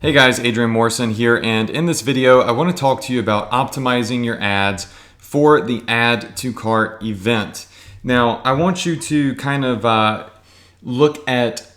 Hey guys, Adrian Morrison here, and in this video I want to talk to you about optimizing your ads for the Add to Cart event. Now I want you to kind of look at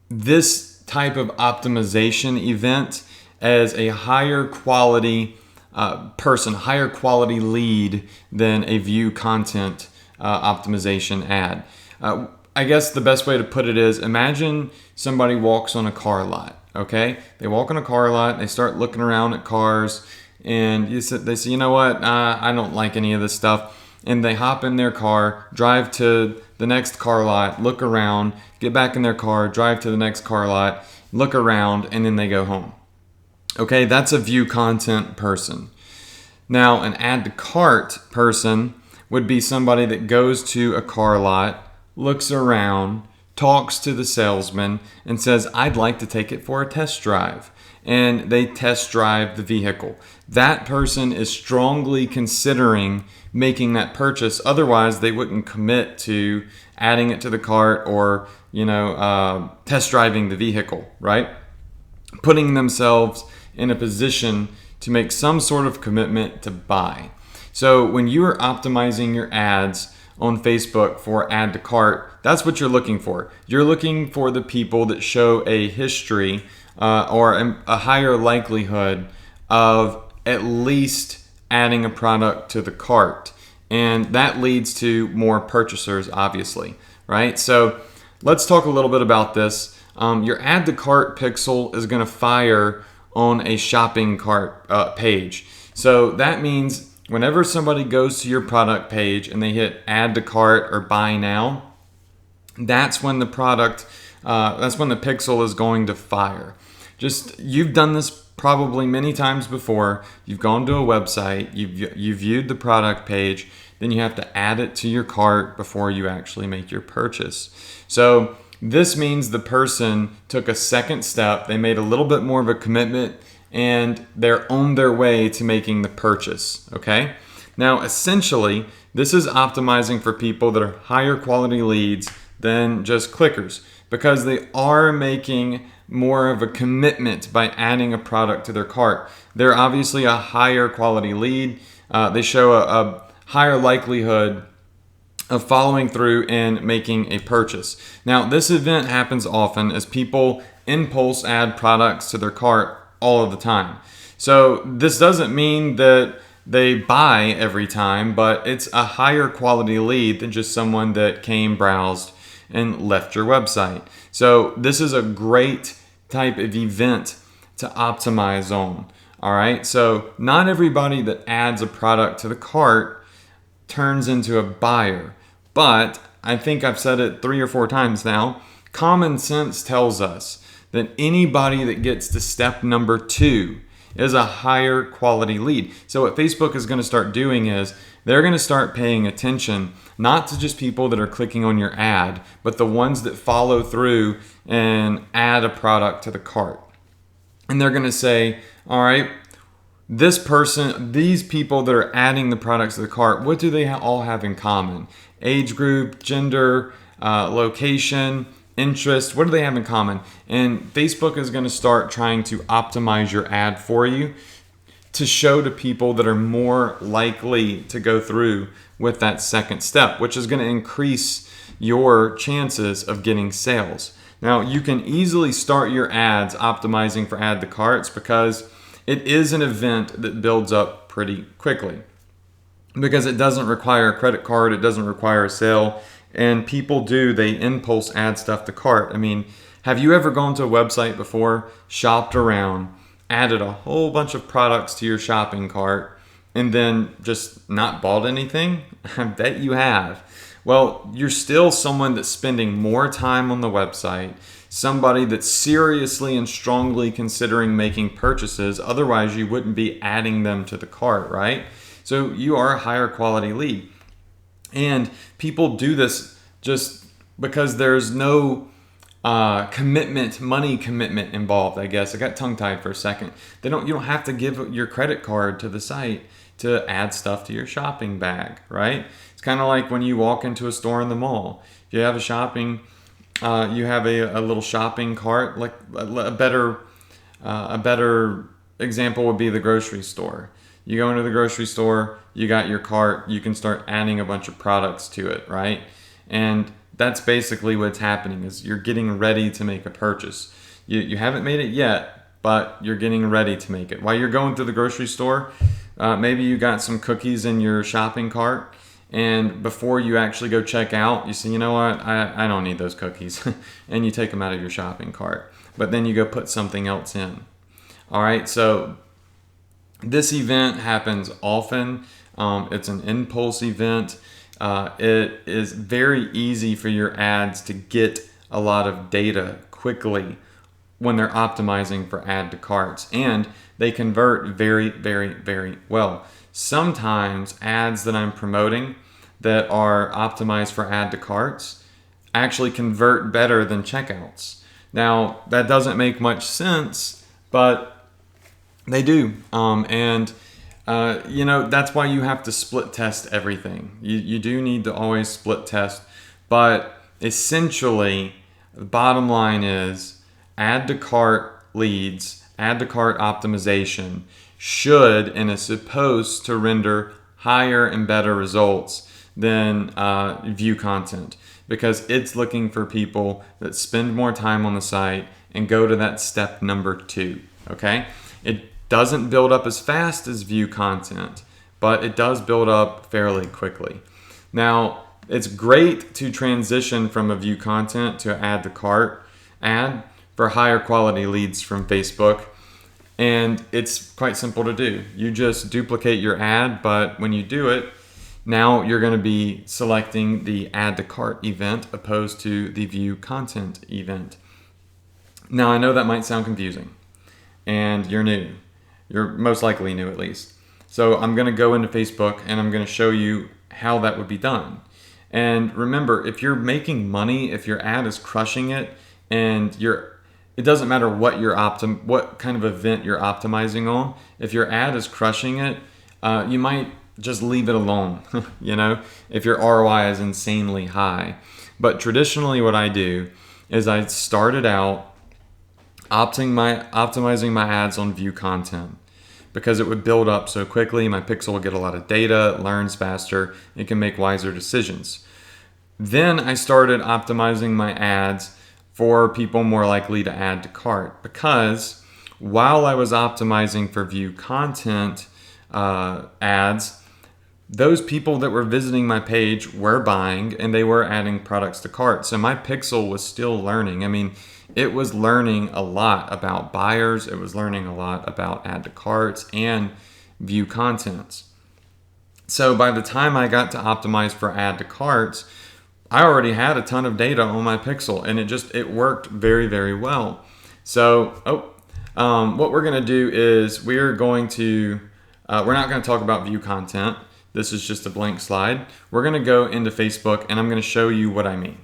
this type of optimization event as a higher quality higher quality lead than a view content optimization ad. I guess the best way to put it is, imagine somebody walks on a car lot. Okay, they walk on a car lot, they start looking around at cars, and they say, you know what, I don't like any of this stuff. And they hop in their car, drive to the next car lot, look around, get back in their car, drive to the next car lot, look around, and then they go home. Okay, that's a view content person. Now, an add to cart person would be somebody that goes to a car lot, looks around, talks to the salesman, and says, I'd like to take it for a test drive. And they test drive the vehicle. That person is strongly considering making that purchase. Otherwise, they wouldn't commit to adding it to the cart or, test driving the vehicle, right? Putting themselves in a position to make some sort of commitment to buy. So when you are optimizing your ads on Facebook for add to cart, that's what you're looking for. You're looking for the people that show a history or a higher likelihood of at least adding a product to the cart. And that leads to more purchasers, obviously, right? So let's talk a little bit about this. Your add to cart pixel is going to fire on a shopping cart page. So that means whenever somebody goes to your product page and they hit add to cart or buy now, that's when the pixel is going to fire. You've done this probably many times before. You've gone to a website, you've viewed the product page, then you have to add it to your cart before you actually make your purchase. So this means the person took a second step, they made a little bit more of a commitment, and they're on their way to making the purchase, okay? Now, essentially, this is optimizing for people that are higher quality leads than just clickers, because they are making more of a commitment by adding a product to their cart. They're obviously a higher quality lead. They show a higher likelihood of following through and making a purchase. Now, this event happens often as people impulse add products to their cart all of the time. So this doesn't mean that they buy every time, but it's a higher quality lead than just someone that came, browsed, and left your website. So this is a great type of event to optimize on. All right, so not everybody that adds a product to the cart turns into a buyer, but I think I've said it 3 or 4 times now, common sense tells us that anybody that gets to step number 2 is a higher quality lead. So what Facebook is going to start doing is they're going to start paying attention not to just people that are clicking on your ad, but the ones that follow through and add a product to the cart. And they're going to say, all right, these people that are adding the products to the cart, what do they all have in common? Age group, gender, location, interest, what do they have in common? And Facebook is going to start trying to optimize your ad for you to show to people that are more likely to go through with that second step, which is going to increase your chances of getting sales. Now, you can easily start your ads optimizing for add to carts because it is an event that builds up pretty quickly, because it doesn't require a credit card, it doesn't require a sale, and they impulse add stuff to cart. I mean, have you ever gone to a website before, shopped around, added a whole bunch of products to your shopping cart, and then just not bought anything? I bet you have. Well, you're still someone that's spending more time on the website, somebody that's seriously and strongly considering making purchases. Otherwise, you wouldn't be adding them to the cart, right? So you are a higher quality lead. And people do this just because there's no money commitment involved, I guess. I got tongue-tied for a second. You don't have to give your credit card to the site to add stuff to your shopping bag, right? It's kind of like when you walk into a store in the mall. If you have you have a little shopping cart, like a better A better example would be the grocery store. You go into the grocery store, you got your cart, you can start adding a bunch of products to it, right? And that's basically what's happening is you're getting ready to make a purchase. You haven't made it yet, but you're getting ready to make it. While you're going through the grocery store, maybe you got some cookies in your shopping cart, and before you actually go check out, you say, you know what, I don't need those cookies. And you take them out of your shopping cart. But then you go put something else in. All right, so this event happens often. It's an impulse event. It is very easy for your ads to get a lot of data quickly when they're optimizing for add to carts, and they convert very, very, very well. Sometimes ads that I'm promoting that are optimized for add to carts actually convert better than checkouts. Now, that doesn't make much sense, but they do. That's why you have to split test everything. You do need to always split test, but essentially, the bottom line is add to cart leads, add to cart optimization should and is supposed to render higher and better results than view content, because it's looking for people that spend more time on the site and go to that step number 2. Okay, it doesn't build up as fast as view content, but it does build up fairly quickly. Now, it's great to transition from a view content to add to cart ad for higher quality leads from Facebook. And it's quite simple to do. You just duplicate your ad, but when you do it, now you're going to be selecting the add to cart event opposed to the view content event. Now, I know that might sound confusing, and you're new. You're most likely new, at least. So I'm going to go into Facebook and I'm going to show you how that would be done. And remember, if you're making money, if your ad is crushing it, and it doesn't matter what what kind of event you're optimizing on. If your ad is crushing it, you might just leave it alone. If your ROI is insanely high. But traditionally, what I do is I started out optimizing my ads on view content, because it would build up so quickly. My pixel would get a lot of data, it learns faster, it can make wiser decisions. Then I started optimizing my ads for people more likely to add to cart, because while I was optimizing for view content ads, those people that were visiting my page were buying and they were adding products to cart. So my pixel was still learning. I mean, it was learning a lot about buyers. It was learning a lot about add to carts and view contents. So by the time I got to optimize for add to carts, I already had a ton of data on my pixel, and it worked very, very well. So, what we're going to do is we're not going to talk about view content. This is just a blank slide. We're going to go into Facebook, and I'm going to show you what I mean.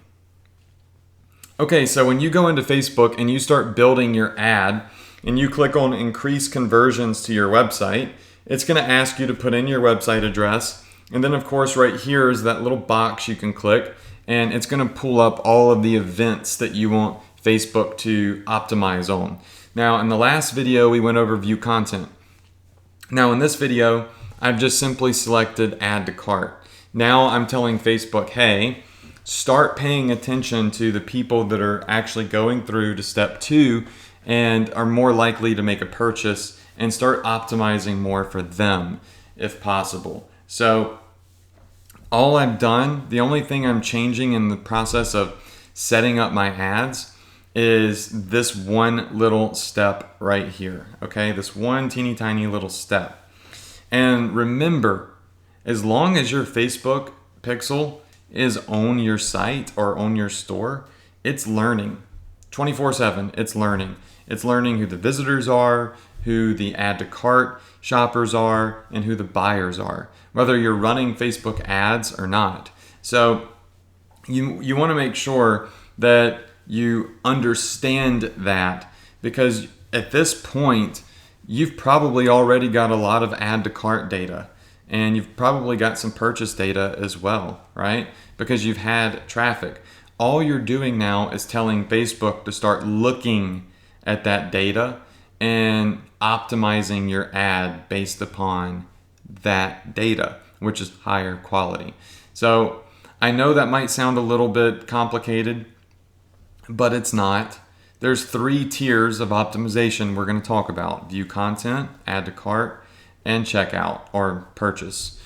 Okay, so when you go into Facebook and you start building your ad and you click on increase conversions to your website, it's going to ask you to put in your website address. And then, of course, right here is that little box you can click, and it's going to pull up all of the events that you want Facebook to optimize on. Now, in the last video, we went over view content. Now, in this video, I've just simply selected add to cart. Now I'm telling Facebook, hey, start paying attention to the people that are actually going through to step 2 and are more likely to make a purchase, and start optimizing more for them if possible. So all I've done, the only thing I'm changing in the process of setting up my ads is this one little step right here, okay? This one teeny tiny little step. And remember, as long as your Facebook pixel is on your site or on your store, it's learning 24/7. It's learning. It's learning who the visitors are, who the add to cart shoppers are, and who the buyers are, whether you're running Facebook ads or not. So you want to make sure that you understand that, because at this point, you've probably already got a lot of add to cart data, and you've probably got some purchase data as well, right? Because you've had traffic. All you're doing now is telling Facebook to start looking at that data and optimizing your ad based upon that data, which is higher quality. So I know that might sound a little bit complicated, but it's not. There's 3 tiers of optimization we're going to talk about: view content, add to cart, and checkout or purchase.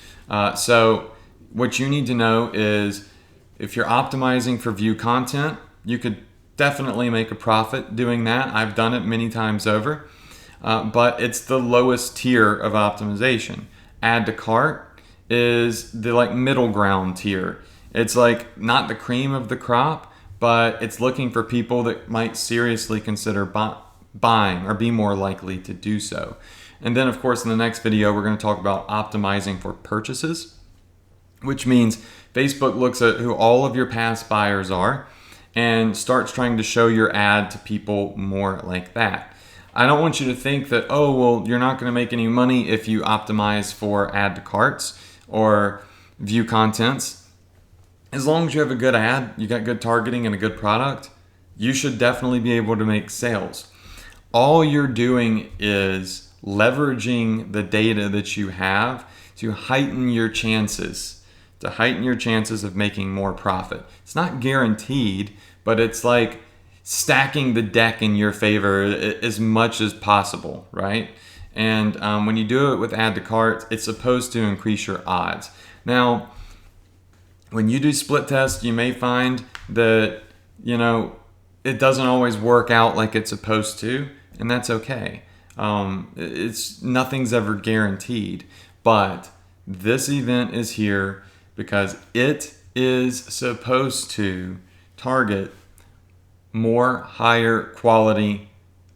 So what you need to know is if you're optimizing for view content, you could definitely make a profit doing that. I've done it many times over, but it's the lowest tier of optimization. Add to cart is the middle ground tier. It's like not the cream of the crop, but it's looking for people that might seriously consider buying or be more likely to do so. And then of course in the next video we're going to talk about optimizing for purchases, which means Facebook looks at who all of your past buyers are and starts trying to show your ad to people more like that. I don't want you to think that, oh, well, you're not going to make any money if you optimize for add to carts or view contents. As long as you have a good ad, you got good targeting and a good product, you should definitely be able to make sales. All you're doing is leveraging the data that you have to heighten your chances of making more profit. It's not guaranteed, but it's like stacking the deck in your favor as much as possible, right? And when you do it with add to cart, it's supposed to increase your odds. Now, when you do split tests, you may find that, it doesn't always work out like it's supposed to, and that's okay. Nothing's ever guaranteed, but this event is here because it is supposed to target more higher quality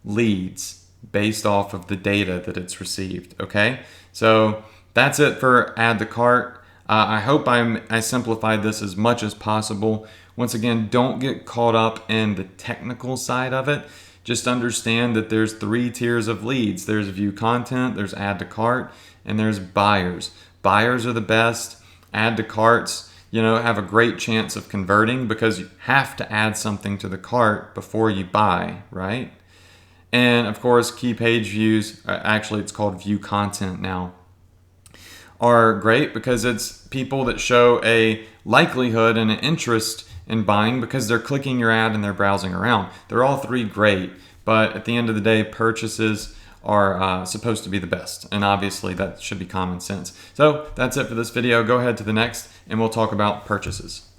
leads based off of the data that it's received. Okay, so that's it for add to cart. I hope I simplified this as much as possible. Once again, don't get caught up in the technical side of it. Just understand that there's 3 tiers of leads. There's view content, there's add to cart, and there's buyers. Buyers are the best. Add to carts, have a great chance of converting because you have to add something to the cart before you buy, right? And of course, key page views, actually it's called view content now, are great because it's people that show a likelihood and an interest in buying because they're clicking your ad and they're browsing around. They're all 3 great, but at the end of the day, purchases are supposed to be the best. And obviously that should be common sense. So that's it for this video. Go ahead to the next and we'll talk about purchases.